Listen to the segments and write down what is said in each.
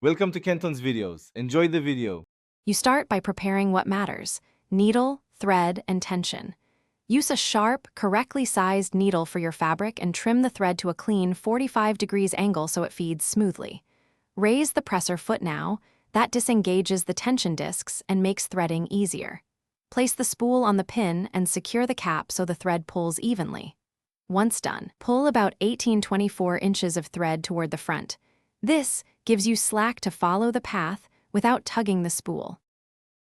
Welcome to Kenton's videos. Enjoy the video. You start by preparing what matters: needle, thread, and tension. Use a sharp, correctly sized needle for your fabric and trim the thread to a clean 45 degrees angle so it feeds smoothly. Raise the presser foot now. That disengages the tension discs and makes threading easier. Place the spool on the pin and secure the cap so the thread pulls evenly. Once done, pull about 18-24 inches of thread toward the front. This gives you slack to follow the path without tugging the spool.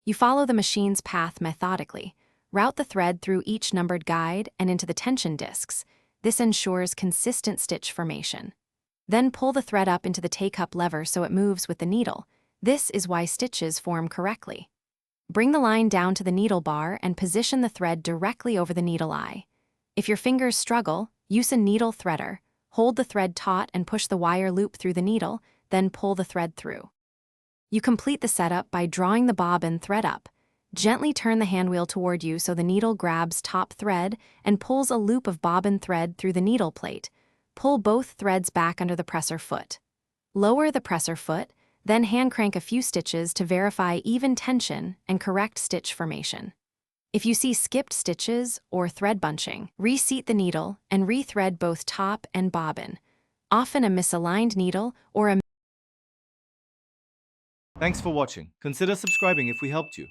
You follow the machine's path methodically. Route the thread through each numbered guide and into the tension discs. This ensures consistent stitch formation. Then pull the thread up into the take-up lever so it moves with the needle. This is why stitches form correctly. Bring the line down to the needle bar and position the thread directly over the needle eye. If your fingers struggle, use a needle threader. Hold the thread taut and push the wire loop through the needle, then pull the thread through. You complete the setup by drawing the bobbin thread up. Gently turn the handwheel toward you so the needle grabs top thread and pulls a loop of bobbin thread through the needle plate. Pull both threads back under the presser foot. Lower the presser foot, then hand crank a few stitches to verify even tension and correct stitch formation. If you see skipped stitches or thread bunching, reseat the needle and rethread both top and bobbin. Often a misaligned needle or a Thanks for watching. Consider subscribing if we helped you.